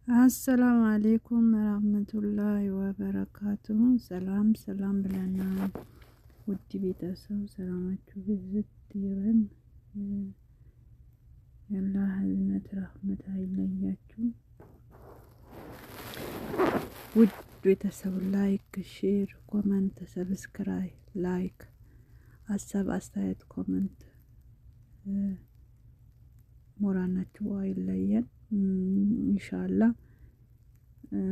አሰላሙ አሌይኩም ወራህመቱላሂ ወበረካቱሁ። ሰላም ሰላም ብለናል። ውድ ቤተሰብ ሰላማችሁ ብዝት ይበል። የአላህ እዝነት ረህመት አይለያችሁ። ውድ ቤተሰብ ላይክ፣ ሼር፣ ኮመንት፣ ሰብስክራይብ፣ ላይክ ሀሳብ አስተያየት ኮመንት ሞራናችሁ አይለየን ኢንሻአላህ።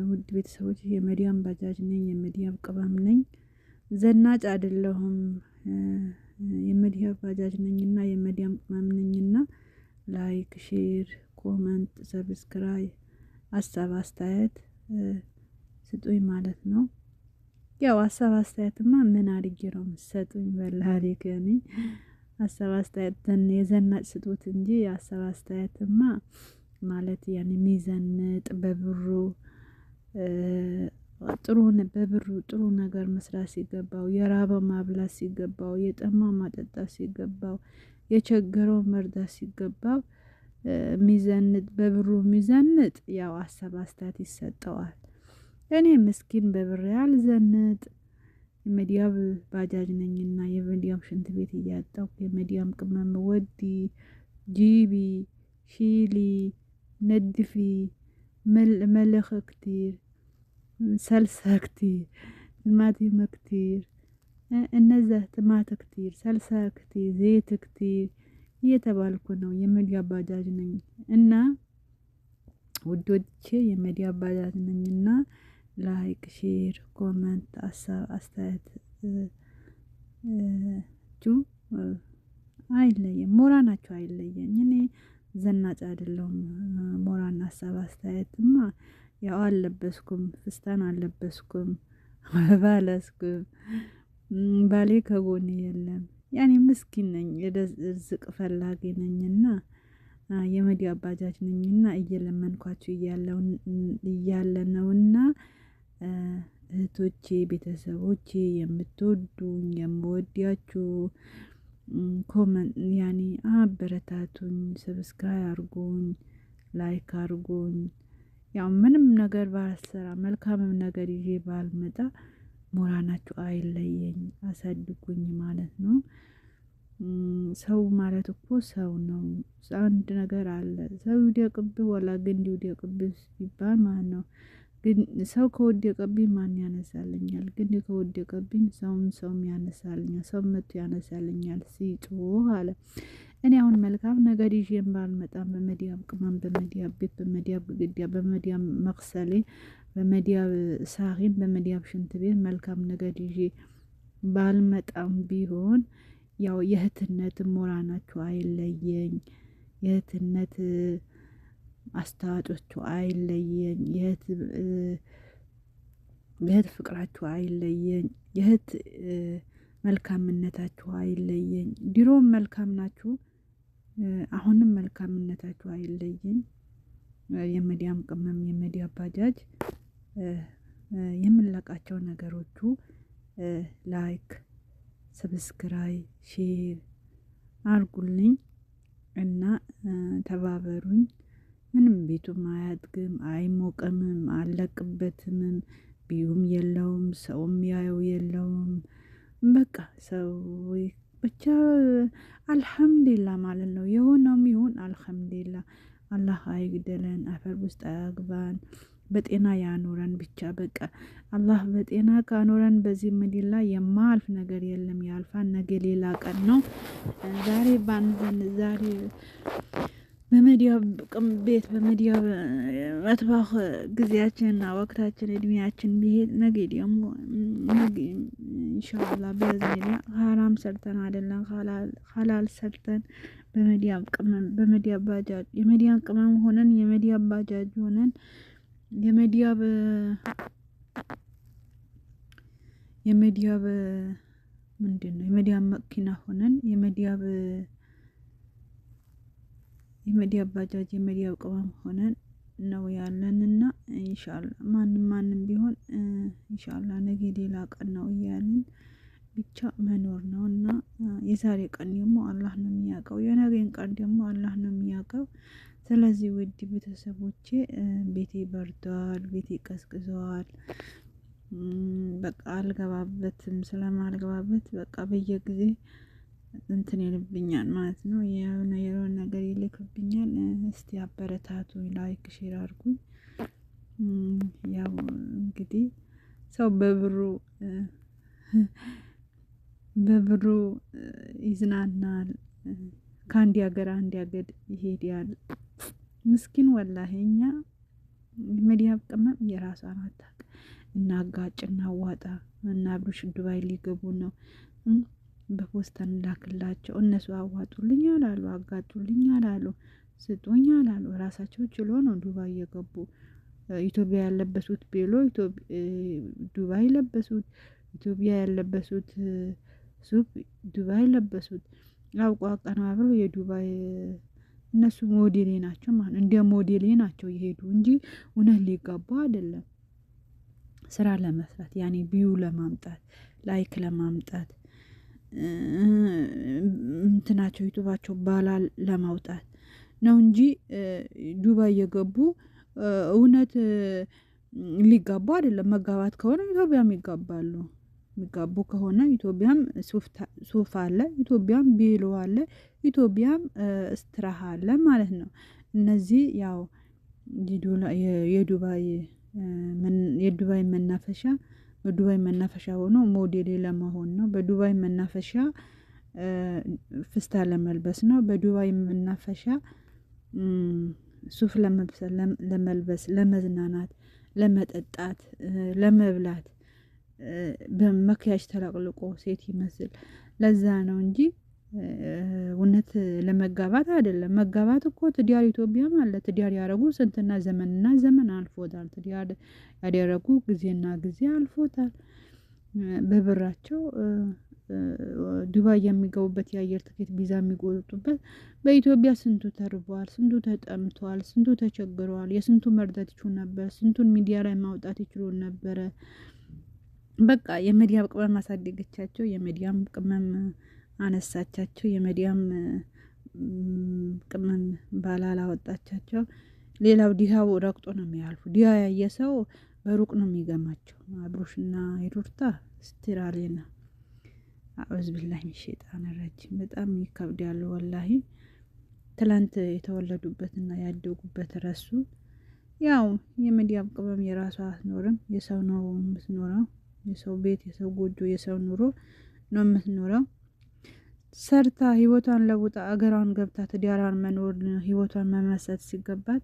ውድ ቤተሰቦች የመዲያም ባጃጅ ነኝ፣ የመዲያም ቅመም ነኝ። ዘናጭ አይደለሁም። የመዲያም ባጃጅ ነኝና የመዲያም ቅመም ነኝና ላይክ፣ ሼር፣ ኮመንት፣ ሰብስክራይብ ሀሳብ አስተያየት ስጡኝ ማለት ነው። ያው ሀሳብ አስተያየትማ ምን አድርጌ ነው የምትሰጡኝ? በላሪ ከኔ ሀሳብ አስተያየትን የዘናጭ ስጡት እንጂ ሀሳብ አስተያየትማ ማለት ያኔ የሚዘንጥ በብሩ በብሩ ጥሩ ነገር መስራት ሲገባው፣ የራበው ማብላት ሲገባው፣ የጠማ ማጠጣት ሲገባው፣ የቸገረው መርዳት ሲገባው የሚዘንጥ በብሩ የሚዘንጥ ያው ሀሳብ አስተያየት ይሰጠዋል። እኔ ምስኪን በብር ያልዘንጥ የመዲያም ባጃጅ ነኝና የመዲያም ሽንት ቤት እያጣሁ የመዲያም ቅመም ወዲ ጂቢ ሺሊ ነድፊ መለኸ ክቲር ሰልሰ ክቲር ትማቲ መክቲር እነዛ ትማት ክቲር ሰልሰ ክቲር ዘይት ክቲር እየተባልኩ ነው። የመዲያም ባጃጅ ነኝ እና ውዶቼ የመዲያም ባጃጅ ነኝና ላይክ፣ ሼር፣ ኮመንት ሀሳብ አስተያየት አይለየም። ሞራናቸው አይለየኝ። እኔ ዘናጭ አይደለሁም። ሞራና ሀሳብ አስተያየትማ ያው አልለበስኩም፣ ፍስታን አልለበስኩም፣ ባለስኩም፣ ባሌ ከጎኔ የለም። ያኔ ምስኪን ነኝ፣ ርዝቅ ፈላጊ ነኝና የመዲያም ባጃጅ ነኝና እየለመንኳችሁ እያለ ነውና እህቶቼ ቤተሰቦቼ የምትወዱኝ የምወዳችሁ ኮመንት ያኔ አበረታቱኝ፣ ሰብስክራይብ አርጉኝ፣ ላይክ አርጉኝ። ያው ምንም ነገር ባልሰራ መልካምም ነገር ይዤ ባልመጣ ሞራናችሁ አይለየኝ፣ አሳድጉኝ ማለት ነው። ሰው ማለት እኮ ሰው ነው። አንድ ነገር አለ። ሰው ይውደቅብህ ወላ ግንድ ይውደቅብህ ሲባል ማለት ነው። ግን ሰው ከወደቀብኝ ማን ያነሳልኛል? ግንድ ከወደቀብኝ ሰውም ያነሳልኛል። ሰው መጥቶ ያነሳልኛል ሲጮህ አለ። እኔ አሁን መልካም ነገር ይዤም ባልመጣም በመዲያም ቅመም፣ በመዲያም ቤት፣ በመዲያም ግድግዳ፣ በመዲያም መቅሰሌ፣ በመዲያም ሳሂን፣ በመዲያም ሽንት ቤት መልካም ነገር ይዤ ባልመጣም ቢሆን ያው የእህትነት ሞራናችሁ አይለየኝ፣ የእህትነት አስተዋጽኦችሁ አይለየኝ፣ የእህት ፍቅራችሁ አይለየኝ፣ የእህት መልካምነታችሁ አይለየኝ። ድሮም መልካም ናችሁ፣ አሁንም መልካምነታችሁ አይለየኝ። የመዲያም ቅመም የመዲያም ባጃጅ የምንለቃቸው ነገሮቹ ላይክ፣ ሰብስክራይብ፣ ሼር አርጉልኝ እና ተባበሩኝ። ምንም ቤቱም አያድግም፣ አይሞቅምም፣ አልለቅበትምም፣ ቢዩም የለውም፣ ሰውም ያየው የለውም። በቃ ሰው ብቻ አልሐምዱሊላ ማለት ነው። የሆነውም ይሁን አልሐምዱሊላ። አላህ አይግደለን፣ አፈር ውስጥ አያግባን፣ በጤና ያኖረን ብቻ በቃ አላህ በጤና ካኖረን በዚህ ምድር ላይ የማያልፍ ነገር የለም። ያልፋል። ነገ ሌላ ቀን ነው። ዛሬ በመዲያም ቤት በመዲያም መጥባህ ጊዜያችንና ወቅታችን እድሜያችን ቢሄድ ነገ ደግሞ ኢንሻአላህ በዚህና ሀራም ሰርተን አይደለም ሀላል ሰርተን በመዲያም ቅመም በመዲያም ባጃጅ የመዲያም ቅመም ሆነን የመዲያም ባጃጅ ሆነን የመዲያም ምንድነው የመዲያም መኪና ሆነን የመዲያም ባጃጅ የመዲያም ቅመም ሆነን ነው ያለንና ኢንሻአላህ ማንም ቢሆን ኢንሻአላህ ነገ ሌላ ቀን ነው እያልን ብቻ መኖር ነውና የዛሬ ቀን ደግሞ አላህ ነው የሚያውቀው፣ የነገን ቀን ደግሞ አላህ ነው የሚያውቀው። ስለዚህ ውድ ቤተሰቦቼ ቤቴ በርዷል፣ ቤቴ ቀዝቅዘዋል። በቃ አልገባበትም። ስለማልገባበት በቃ በየጊዜ እንትን ይልብኛል ማለት ነው። የሆነ ነገር ይልክብኛል። እስቲ አበረታቱኝ፣ ላይክ ሼር አድርጉኝ። ያው እንግዲህ ሰው በብሩ ይዝናናል፣ ከአንድ ሀገር አንድ ሀገር ይሄዳል። ምስኪን ወላሂ እኛ ሚዲያ ቅመም የራሷን አታውቅ። እናጋጭ እናዋጣ እና አብሮሽ ዱባይ ሊገቡ ነው፣ በፖስታ እንላክላቸው። እነሱ አዋጡልኝ አላሉ፣ አጋጡልኝ አላሉ፣ ስጡኝ አላሉ። ራሳቸው ችሎ ነው ዱባይ የገቡ። ኢትዮጵያ ያለበሱት ቤሎ ዱባይ ለበሱት፣ ኢትዮጵያ ያለበሱት ሱፍ ዱባይ ለበሱት። አውቆ አቀናብረው የዱባይ እነሱ ሞዴሌ ናቸው ማለት እንደ ሞዴሌ ናቸው የሄዱ እንጂ እውነት ሊጋቡ አይደለም። ስራ ለመስራት ያኔ ቢዩ ለማምጣት ላይክ ለማምጣት እንትናቸው ዩቱባቸው ባላል ለማውጣት ነው እንጂ ዱባይ የገቡ እውነት ሊጋቡ አይደለም። መጋባት ከሆነ ኢትዮጵያም ይጋባሉ። የሚጋቡ ከሆነ ኢትዮጵያም ሱፍ አለ፣ ኢትዮጵያም ቤሎ አለ፣ ኢትዮጵያም ስትራሃ አለ ማለት ነው። እነዚህ ያው የዱባይ መናፈሻ በዱባይ መናፈሻ ሆኖ ሞዴል ለመሆን ነው። በዱባይ መናፈሻ ፍስታ ለመልበስ ነው። በዱባይ መናፈሻ ሱፍ ለመልበስ፣ ለመዝናናት፣ ለመጠጣት፣ ለመብላት በመክያጅ ተለቅልቆ ሴት ይመስል ለዛ ነው እንጂ እውነት ለመጋባት አይደለም። መጋባት እኮ ትዳር ኢትዮጵያም አለ። ትዳር ያደረጉ ስንትና ዘመን አልፎታል። ትዳር ያደረጉ ጊዜና ጊዜ አልፎታል። በብራቸው ዱባይ የሚገቡበት የአየር ትኬት ቪዛ የሚቆርጡበት። በኢትዮጵያ ስንቱ ተርቧል፣ ስንቱ ተጠምቷል፣ ስንቱ ተቸግረዋል። የስንቱ መርዳት ይችሉ ነበር፣ ስንቱን ሚዲያ ላይ ማውጣት ይችሉ ነበረ። በቃ የሚዲያ ቅመም አሳደገቻቸው፣ የሚዲያም ቅመም አነሳቻቸው፣ የሚዲያም ቅመም ባላላ ወጣቻቸው። ሌላው ዲሃው ረግጦ ነው የሚያልፉ። ዲሃ ያየ ሰው በሩቅ ነው የሚገማቸው። አብሮሽና ሩታ ስትራሌና አዑዝ ቢላሂ ሸይጣን ረጂም በጣም ይከብዳል ወላሂ። ትላንት የተወለዱበትና ያደጉበት ረሱ። ያው የሚዲያ ቅመም የራሷ አትኖርም፣ የሰው ነው የምትኖረው። የሰው ቤት፣ የሰው ጎጆ፣ የሰው ኑሮ ነው የምትኖረው። ሰርታ ህይወቷን ለውጣ አገሯን ገብታ ትዳሯን መኖር ህይወቷን መመስረት ሲገባት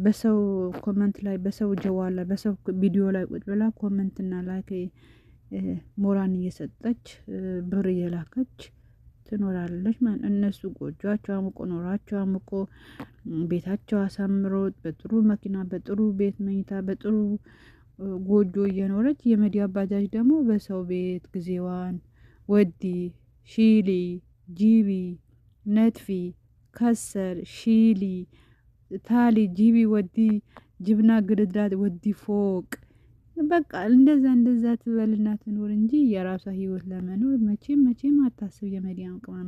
በሰው ኮመንት ላይ፣ በሰው ጀዋል ላይ፣ በሰው ቪዲዮ ላይ ቁጭ ብላ ኮመንትና ላይክ ሞራን እየሰጠች ብር እየላከች ትኖራለች ማለት። እነሱ ጎጆአቸው አምቆ ኖራቸው አምቆ ቤታቸው አሳምሮት በጥሩ መኪና፣ በጥሩ ቤት መኝታ፣ በጥሩ ጎጆ እየኖረች የሚዲያ ባጃጅ ደግሞ በሰው ቤት ጊዜዋን ወዲ ሺሊ ጂቢ ነትፊ ከሰር ሺሊ ታሊ ጂቢ ወዲ ጅብና ግድድራት ወዲ ፎቅ በቃ እንደዛ ትበልና ትኖር እንጂ የራሷ ህይወት ለመኖር መቼም አታስብ። የሚዲያም ቅመም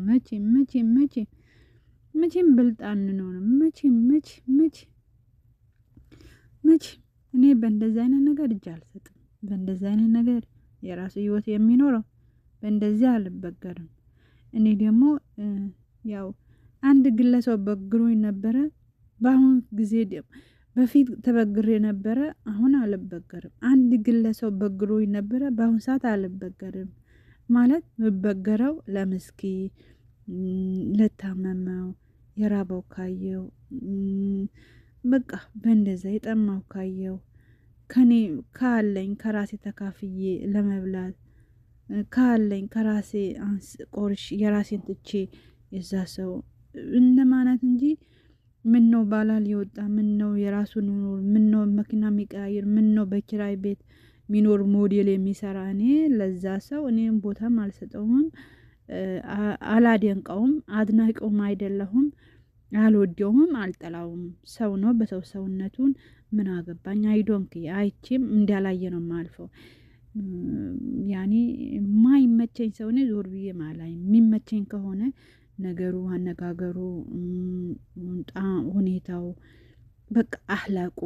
መቼም ብልጥ አንኖርም። መቼ እኔ በእንደዚህ አይነት ነገር እጅ አልሰጥም። በእንደዚህ አይነት ነገር የራሱ ህይወት የሚኖረው በእንደዚህ አልበገርም። እኔ ደግሞ ያው አንድ ግለሰብ በግሮኝ ነበረ። በአሁን ጊዜ በፊት ተበግሬ ነበረ። አሁን አልበገርም። አንድ ግለሰብ በግሮኝ ነበረ። በአሁን ሰዓት አልበገርም። ማለት ምበገረው ለምስኪን፣ ለታመመው፣ የራበው ካየው በቃ በእንደዛ የጠማው ካየው ከኔ ካለኝ ከራሴ ተካፍዬ ለመብላት ካለኝ ከራሴ ቆርሽ የራሴን ትቼ የዛ ሰው እንደማለት እንጂ ምን ነው ባላል ይወጣ፣ ምን ነው የራሱን ኑሮ፣ ምን ነው መኪና የሚቀያየር፣ ምን ነው በኪራይ ቤት ሚኖር ሞዴል የሚሰራ እኔ ለዛ ሰው እኔም ቦታም አልሰጠውም፣ አላደንቀውም፣ አድናቂውም አይደለሁም፣ አልወደውም፣ አልጠላውም። ሰው ነው። በሰው ሰውነቱን ምን አገባኝ? አይዶንክ አይቼም እንዳላየ ነው ማልፈው። ያኔ ማይመቸኝ ሰው ነኝ ዞር ብዬ ማላይ የሚመቸኝ ከሆነ ነገሩ አነጋገሩ ሁኔታው በቃ አህላቁ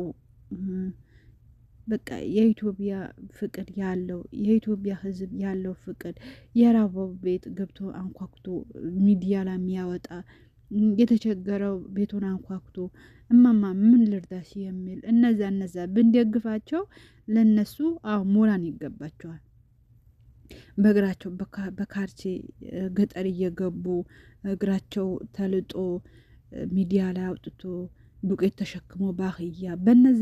በቃ የኢትዮጵያ ፍቅር ያለው የኢትዮጵያ ህዝብ ያለው ፍቅር የራበው ቤት ገብቶ አንኳኩቶ ሚዲያ ላይ የሚያወጣ የተቸገረው ቤቱን አንኳኩቶ እማማ ምን ልርዳሽ የሚል እነዛ ብንደግፋቸው ለነሱ ሞራን ይገባቸዋል። በእግራቸው በካርቼ ገጠር እየገቡ እግራቸው ተልጦ ሚዲያ ላይ አውጥቶ ዱቄት ተሸክሞ ባህያ በነዛ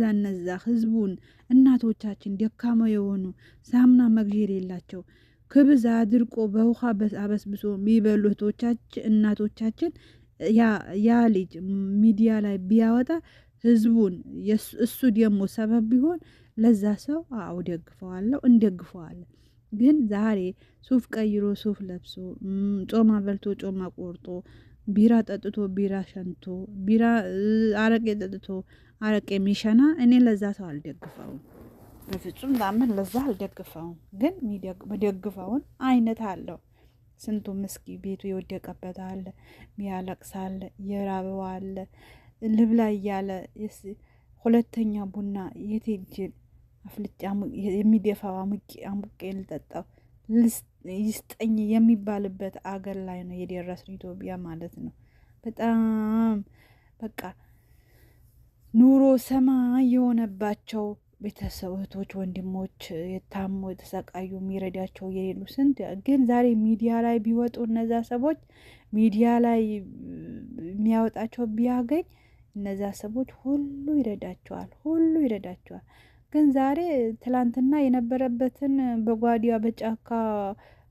ህዝቡን እናቶቻችን ደካማ የሆኑ ሳምና መግዣ የሌላቸው ክብዝ አድርቆ በውሃ አበስብሶ የሚበሉ እናቶቻችን ያ ልጅ ሚዲያ ላይ ቢያወጣ ህዝቡን እሱ ደግሞ ሰበብ ቢሆን ለዛ ሰው ደግፈዋለሁ እንደግፈዋለን። ግን ዛሬ ሱፍ ቀይሮ ሱፍ ለብሶ ጮማ በልቶ ጮማ ቆርጦ ቢራ ጠጥቶ ቢራ ሸንቶ ቢራ አረቄ ጠጥቶ አረቄ የሚሸና እኔ ለዛ ሰው አልደግፈውም። በፍጹም ላምን ለዛ አልደግፈውም። ግን የሚደግፈውን አይነት አለው። ስንቱ ምስኪ ቤቱ የወደቀበት አለ፣ ሚያለቅስ አለ፣ የራበው አለ፣ ልብላ እያለ ሁለተኛ ቡና የት ሄጄ አፍልጫ የሚደፋው አሙቄ ልጠጣው ይስጠኝ የሚባልበት አገር ላይ ነው የደረስነው ኢትዮጵያ ማለት ነው። በጣም በቃ ኑሮ ሰማይ የሆነባቸው ቤተሰብ እህቶች፣ ወንድሞች የታሙ የተሰቃዩ የሚረዳቸው የሌሉ ስንት ግን ዛሬ ሚዲያ ላይ ቢወጡ እነዛ ሰዎች ሚዲያ ላይ የሚያወጣቸው ቢያገኝ እነዛ ሰዎች ሁሉ ይረዳቸዋል። ግን ዛሬ ትላንትና የነበረበትን በጓዲያ በጫካ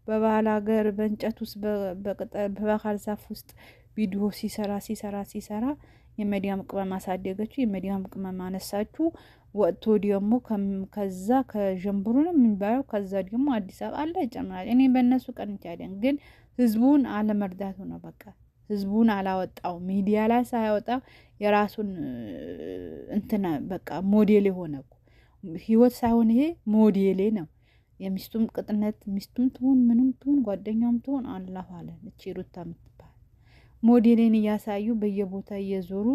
በባህል ሀገር በእንጨት ውስጥ በባህር ዛፍ ውስጥ ቪዲዮ ሲሰራ የመዲያም ቅመም አሳደገችው፣ የመዲያም ቅመም አነሳችሁ። ወጥቶ ደግሞ ከዛ ከጀንብሩን የምንባለው ከዛ ደግሞ አዲስ አበባ አለ ይጨምራል። እኔ በእነሱ ቀንቻለን፣ ግን ህዝቡን አለመርዳቱ ነው። በቃ ህዝቡን አላወጣው፣ ሚዲያ ላይ ሳያወጣው የራሱን እንትና በቃ ሞዴል የሆነ ህይወት ሳይሆን ይሄ ሞዴሌ ነው። የሚስቱም ቅጥነት ሚስቱም ትሁን ምንም ትሁን ጓደኛውም ትሁን አላህ አለ እቺ ሩታ የምትባል ሞዴሌን እያሳዩ በየቦታ እየዞሩ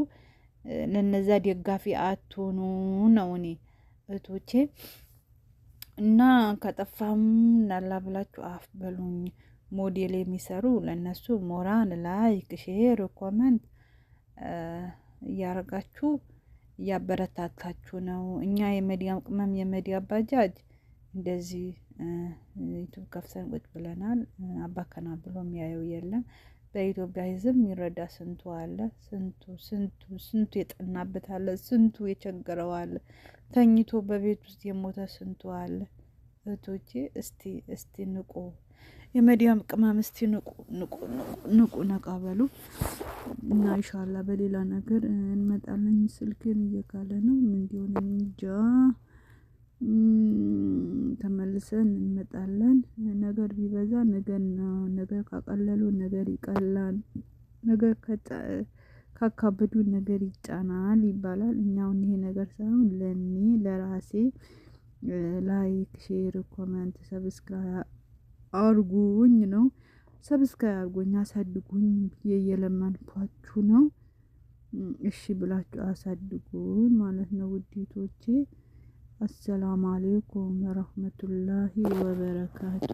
ለነዛ ደጋፊ አትሆኑ ነው እኔ እህቶቼ። እና ከጠፋም ላላ ብላችሁ አፍ በሉኝ። ሞዴል የሚሰሩ ለነሱ ሞራል ላይክ ሼር ኮመንት እያረጋችሁ እያበረታታችሁ ነው። እኛ የመዲያም ቅመም የመዲያ ባጃጅ እንደዚህ ዩቲዩብ ከፍተን ቁጭ ብለናል። አባከና ብሎ የሚያየው የለም። በኢትዮጵያ ህዝብ የሚረዳ ስንቱ አለ፣ ስንቱ የጠናበት አለ፣ ስንቱ የቸገረው አለ፣ ተኝቶ በቤት ውስጥ የሞተ ስንቱ አለ። እህቶቼ እስቲ ንቁ፣ የመዲያም ቅመም እስቲ ንቁ ነቃ በሉ እና ኢንሻአላህ በሌላ ነገር እንመጣለን። ስልክን እየካለ ነው ምን እንዲሆን እንጃ። ተመልሰን እንመጣለን። ነገር ቢበዛ ነገር ካቀለሉ ነገር ይቀላል፣ ነገር ካካበዱ ነገር ይጫናል ይባላል። እኛውን ይሄ ነገር ሳይሆን ለራሴ ላይክ ሼር ኮሜንት ሰብስክራይብ አርጉኝ ነው። ሰብስክራይብ አርጉኝ አሳድጉኝ የየለማንኳችሁ ነው። እሺ ብላችሁ አሳድጉኝ ማለት ነው ውዲቶቼ። አሰላሙ አለይኩም ወራህመቱላሂ ወበረካቱ።